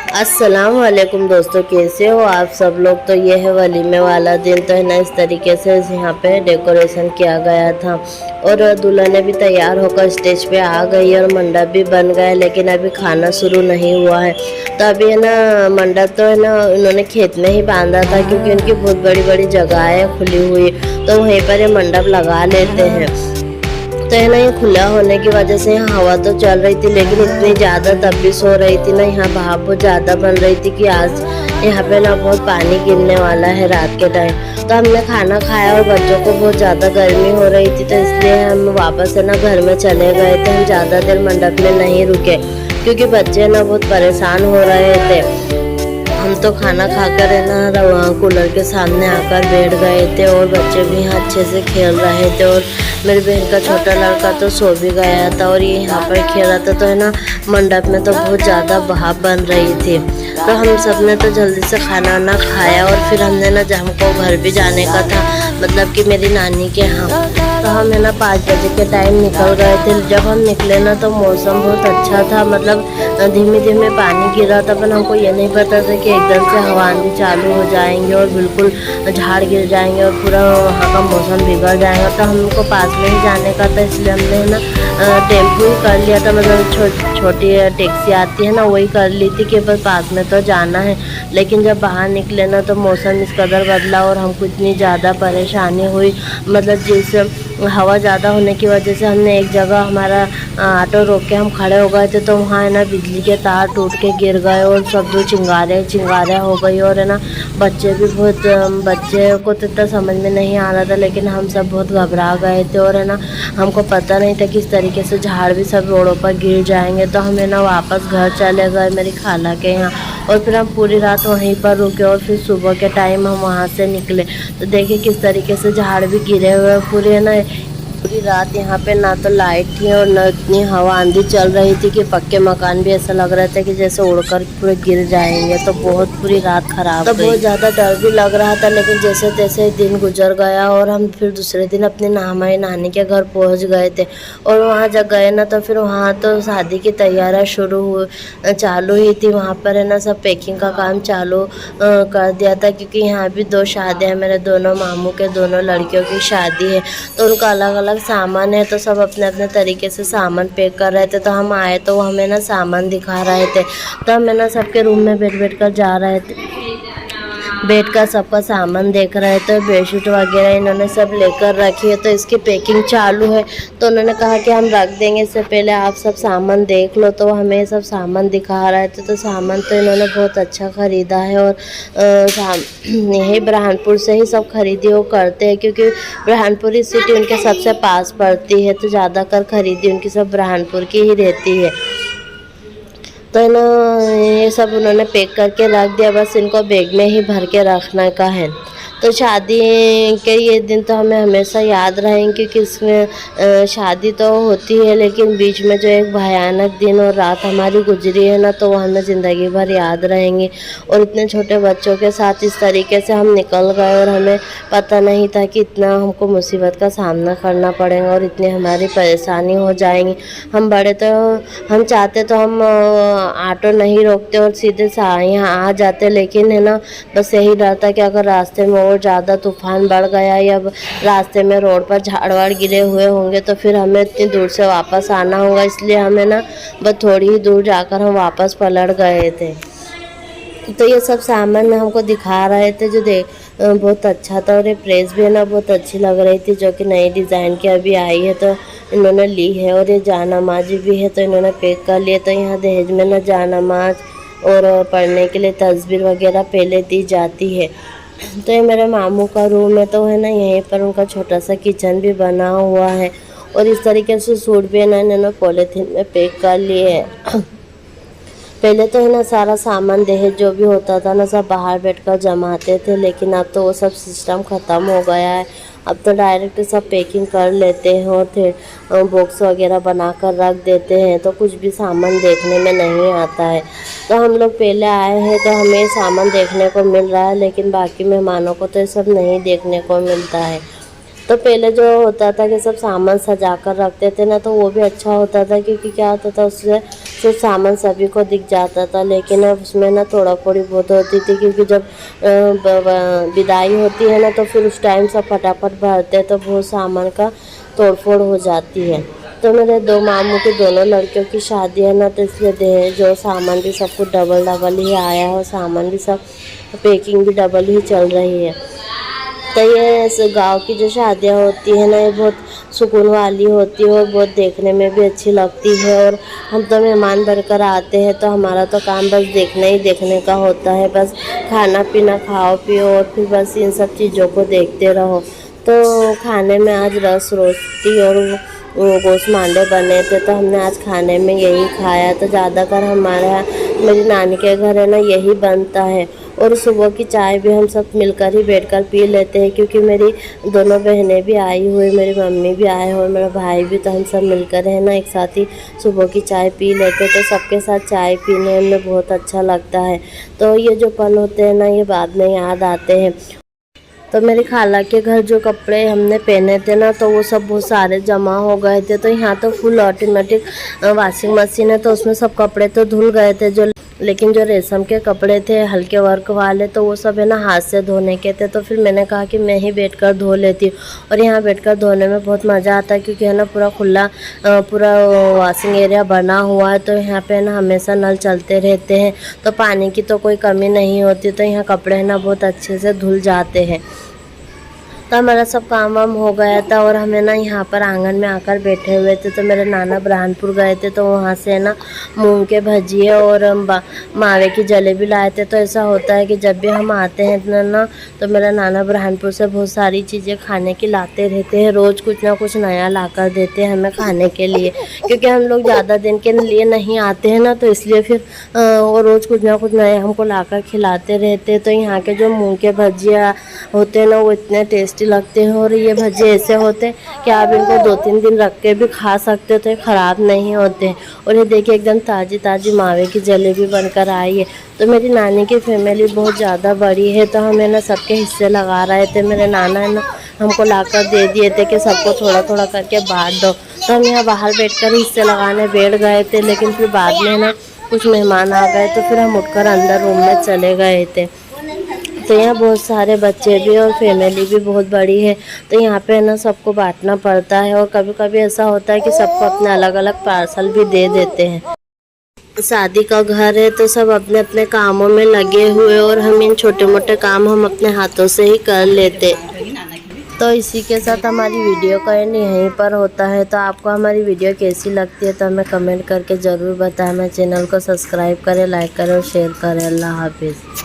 अस्सलाम वालेकुम दोस्तों, कैसे हो आप सब लोग। तो ये है वलीमे वाला दिन। तो है ना, इस तरीके से यहाँ पे डेकोरेशन किया गया था और दुल्हने भी तैयार होकर स्टेज पे आ गई और मंडप भी बन गया, लेकिन अभी खाना शुरू नहीं हुआ है। तो अभी है ना, मंडप तो है ना उन्होंने खेत में ही बांधा था, क्योंकि उनकी बहुत बड़ी बड़ी जगह है खुली हुई, तो वहीं पर ये मंडप लगा लेते हैं। तो है ना, ये खुला होने की वजह से यहाँ हवा तो चल रही थी, लेकिन इतनी ज़्यादा तपिश हो रही थी ना, यहाँ भाप बहुत ज़्यादा बन रही थी कि आज यहाँ पे ना बहुत पानी गिरने वाला है रात के टाइम। तो हमने खाना खाया और बच्चों को बहुत ज़्यादा गर्मी हो रही थी, तो इसलिए हम वापस है ना घर में चले गए थे। हम ज़्यादा देर मंडप में नहीं रुके, क्योंकि बच्चे ना बहुत परेशान हो रहे थे। हम तो खाना खाकर है ना वहाँ कूलर के सामने आकर बैठ गए थे और बच्चे भी यहाँ अच्छे से खेल रहे थे। और मेरी बहन का छोटा लड़का तो सो भी गया था और ये यहाँ पर खेल रहा था। तो है ना, मंडप में तो बहुत ज़्यादा भाप बन रही थी। तो हम सब ने तो जल्दी से खाना ना खाया और फिर हमने ना, जब हमको घर भी जाने का था, मतलब कि मेरी नानी के यहाँ, तो हम है ना 5 बजे के टाइम निकल गए थे। जब हम निकले ना तो मौसम बहुत अच्छा था, मतलब धीमे धीमे पानी गिर रहा था, पर हमको ये नहीं पता था कि एकदम से हवा आंधी चालू हो जाएंगे और बिल्कुल झाड़ गिर जाएंगे और पूरा वहाँ का मौसम बिगड़ जाएगा। तो हमको पास में ही जाने का था, इसलिए हमने ना टेम्पू ही कर लिया था, मतलब छोटी टैक्सी आती है ना, वही कर ली थी कि बस पास में तो जाना है। लेकिन जब बाहर निकले ना तो मौसम इस कदर बदला और हमको इतनी ज़्यादा परेशानी हुई, मतलब जिस हवा ज़्यादा होने की वजह से हमने एक जगह हमारा ऑटो रोक के हम खड़े हो गए थे, तो वहाँ है ना बिजली के तार टूट के गिर गए और सब जो चिंगारे हो गई। और है ना बच्चे भी बहुत, बच्चे को तो इतना समझ में नहीं आ रहा था, लेकिन हम सब बहुत घबरा गए थे। और है ना हमको पता नहीं था किस तरीके से झाड़ भी सब रोडों पर गिर जाएंगे। तो हमें ना वापस घर चले गए मेरी खाला के यहाँ, और फिर हम पूरी रात वहीं पर रुके और फिर सुबह के टाइम हम वहाँ से निकले। तो देखिए किस तरीके से झाड़ भी गिरे हुए पूरे, है ना पूरी रात यहाँ पे ना तो लाइट थी और न इतनी हवा आंधी चल रही थी कि पक्के मकान भी ऐसा लग रहा था कि जैसे उड़कर पूरे गिर जाएंगे। तो बहुत पूरी रात खराब तो बहुत ज़्यादा डर भी लग रहा था, लेकिन जैसे तैसे दिन गुजर गया और हम फिर दूसरे दिन अपने हमारी नानी के घर पहुँच गए थे। और वहाँ जब गए ना तो फिर वहाँ तो शादी की तैयारियाँ चालू ही थी। वहाँ पर है ना सब पैकिंग का काम चालू कर दिया था, क्योंकि यहाँ भी 2 शादियाँ, मेरे दोनों मामू के दोनों लड़कियों की शादी है, तो उनका अलग अलग सामान है। तो सब अपने अपने तरीके से सामान पैक कर रहे थे। तो हम आए तो वो हमें ना सामान दिखा रहे थे, तो हमें ना सबके रूम में बैठ कर जा रहे थे, बैठकर सबका सामान देख रहे थे। बेडशीट वगैरह इन्होंने सब लेकर रखी है, तो इसकी पैकिंग चालू है। तो उन्होंने कहा कि हम रख देंगे, इससे पहले आप सब सामान देख लो। तो हमें सब सामान दिखा रहे थे। तो सामान तो इन्होंने बहुत अच्छा ख़रीदा है और यही बुरहानपुर से ही सब खरीदी वो करते हैं, क्योंकि बुरहानपुरी सिटी उनके सबसे पास पड़ती है, तो ज़्यादातर खरीदी उनकी सब बुरहानपुर की ही रहती है। तो ना ये सब उन्होंने पैक करके रख दिया, बस इनको बैग में ही भर के रखने का है। तो शादी के ये दिन तो हमें हमेशा याद रहेंगे, क्योंकि इसमें शादी तो होती है, लेकिन बीच में जो एक भयानक दिन और रात हमारी गुजरी है ना, तो वो हमें ज़िंदगी भर याद रहेंगी। और इतने छोटे बच्चों के साथ इस तरीके से हम निकल गए और हमें पता नहीं था कि इतना हमको मुसीबत का सामना करना पड़ेगा और इतनी हमारी परेशानी हो जाएंगी। हम बड़े तो हम चाहते तो हम ऑटो नहीं रोकते और सीधे यहाँ आ जाते, लेकिन है ना बस यही डर था कि अगर रास्ते में और ज़्यादा तूफान बढ़ गया या रास्ते में रोड पर झाड़ गिरे हुए होंगे, तो फिर हमें इतनी दूर से वापस आना होगा। इसलिए हमें ना बस थोड़ी ही दूर जाकर हम वापस पलट गए थे। तो ये सब सामान हमको दिखा रहे थे, जो बहुत अच्छा था। और ये प्रेस भी है ना बहुत अच्छी लग रही थी, जो कि नई डिज़ाइन की अभी आई है, तो इन्होंने ली है। और ये जानामाज भी है, तो इन्होंने पैक कर लिया। तो यहाँ दहेज में ना जानामाज और पढ़ने के लिए तस्वीर वगैरह पहले दी जाती है। तो ये मेरे मामू का रूम है, तो है ना यहीं पर उनका छोटा सा किचन भी बना हुआ है। और इस तरीके से सूट भी है ना इन्होंने पॉलीथीन में पैक कर लिए है। पहले तो है ना सारा सामान दहेज जो भी होता था ना सब बाहर बैठकर जमाते थे, लेकिन अब तो वो सब सिस्टम ख़त्म हो गया है। अब तो डायरेक्ट सब पैकिंग कर लेते हैं और फिर बॉक्स वगैरह बना कर रख देते हैं, तो कुछ भी सामान देखने में नहीं आता है। तो हम लोग पहले आए हैं तो हमें सामान देखने को मिल रहा है, लेकिन बाकी मेहमानों को तो ये सब नहीं देखने को मिलता है। तो पहले जो होता था कि सब सामान सजा कर रखते थे ना, तो वो भी अच्छा होता था, क्योंकि क्या होता था उससे जो सामान सभी को दिख जाता था। लेकिन अब उसमें ना थोड़ा थोड़ी बहुत होती थी, क्योंकि जब विदाई होती है ना तो फिर उस टाइम सब फटाफट भरते हैं तो बहुत सामान का तोड़ फोड़ हो जाती है। तो मेरे दो मामू की दोनों लड़कियों की शादी है ना, तो इसलिए दहेज जो सामान भी सब कुछ डबल डबल ही आया है और सामान भी सब पैकिंग भी डबल ही चल रही है। तो ये गांव की जो शादियां होती है ना, ये बहुत सुकून वाली होती है और बहुत देखने में भी अच्छी लगती है। और हम तो मेहमान बनकर आते हैं, तो हमारा तो काम बस देखने ही देखने का होता है। बस खाना पीना खाओ पियो और फिर बस इन सब चीज़ों को देखते रहो। तो खाने में आज रस रोटी और गोश्त मांडे बने थे, तो हमने आज खाने में यही खाया। तो ज़्यादातर हमारा मेरी नानी के घर है ना यही बनता है। और सुबह की चाय भी हम सब मिलकर ही बैठकर पी लेते हैं, क्योंकि मेरी दोनों बहनें भी आई हुई, मेरी मम्मी भी आए और मेरा भाई भी, तो हम सब मिलकर है ना एक साथ ही सुबह की चाय पी लेते हैं। तो सबके साथ चाय पीने में बहुत अच्छा लगता है। तो ये जो पल होते हैं ना, ये बाद में याद आते हैं। तो मेरी खाला के घर जो कपड़े हमने पहने थे ना, तो वो सब बहुत सारे जमा हो गए थे। तो यहाँ तो फुल ऑटोमेटिक वॉशिंग मशीन है, तो उसमें सब कपड़े तो धुल गए थे लेकिन जो रेशम के कपड़े थे हल्के वर्क वाले, तो वो सब है ना हाथ से धोने के थे। तो फिर मैंने कहा कि मैं ही बैठकर धो लेती हूँ। और यहाँ बैठकर धोने में बहुत मज़ा आता है, क्योंकि है ना पूरा खुला पूरा वॉशिंग एरिया बना हुआ है। तो यहाँ पे ना हमेशा नल चलते रहते हैं, तो पानी की तो कोई कमी नहीं होती। तो यहाँ कपड़े है ना बहुत अच्छे से धुल जाते हैं। तो हमारा सब काम वाम हो गया था और हमें ना यहाँ पर आंगन में आकर बैठे हुए थे। तो मेरे नाना बुरहानपुर गए थे, तो वहाँ से ना मूंग के भजिए और मावे की जलेबी लाए थे। तो ऐसा होता है कि जब भी हम आते हैं ना, तो मेरा नाना बुरहानपुर से बहुत सारी चीज़ें खाने की लाते रहते हैं। रोज़ कुछ ना कुछ नया ला कर देते हैं हमें खाने के लिए, क्योंकि हम लोग ज़्यादा दिन के लिए नहीं आते हैं ना, तो इसलिए फिर वो रोज़ कुछ ना कुछ नया हमको ला कर खिलाते रहते हैं। तो यहाँ के जो मूँग के भजिया होते हैं ना, वो इतने टेस्टी लगते हैं। और ये भजे ऐसे होते हैं कि आप इनको 2-3 दिन रख के भी खा सकते हो, तो ये ख़राब नहीं होते। और ये देखिए एकदम ताज़ी ताज़ी मावे की जलेबी बनकर आई है। तो मेरी नानी की फैमिली बहुत ज़्यादा बड़ी है, तो हमें ना सबके हिस्से लगा रहे थे। मेरे नाना है ना हमको लाकर दे दिए थे कि सबको थोड़ा थोड़ा करके बांट दो। तो हम यहाँ बाहर बैठकर हिस्से लगाने बैठ गए थे, लेकिन फिर बाद में ना कुछ मेहमान आ गए, तो फिर हम उठकर अंदर रूम में चले गए थे। तो यहाँ बहुत सारे बच्चे भी और फैमिली भी बहुत बड़ी है, तो यहाँ पे ना सबको बांटना पड़ता है। और कभी कभी ऐसा होता है कि सबको अपने अलग अलग पार्सल भी दे देते हैं। शादी का घर है, तो सब अपने अपने कामों में लगे हुए, और हम इन छोटे मोटे काम हम अपने हाथों से ही कर लेते। तो इसी के साथ हमारी वीडियो का एंड यहीं पर होता है। तो आपको हमारी वीडियो कैसी लगती है तो हमें कमेंट करके ज़रूर बताएं। हमारे चैनल को सब्सक्राइब करें, लाइक करें और शेयर करें। अल्लाह हाफिज़।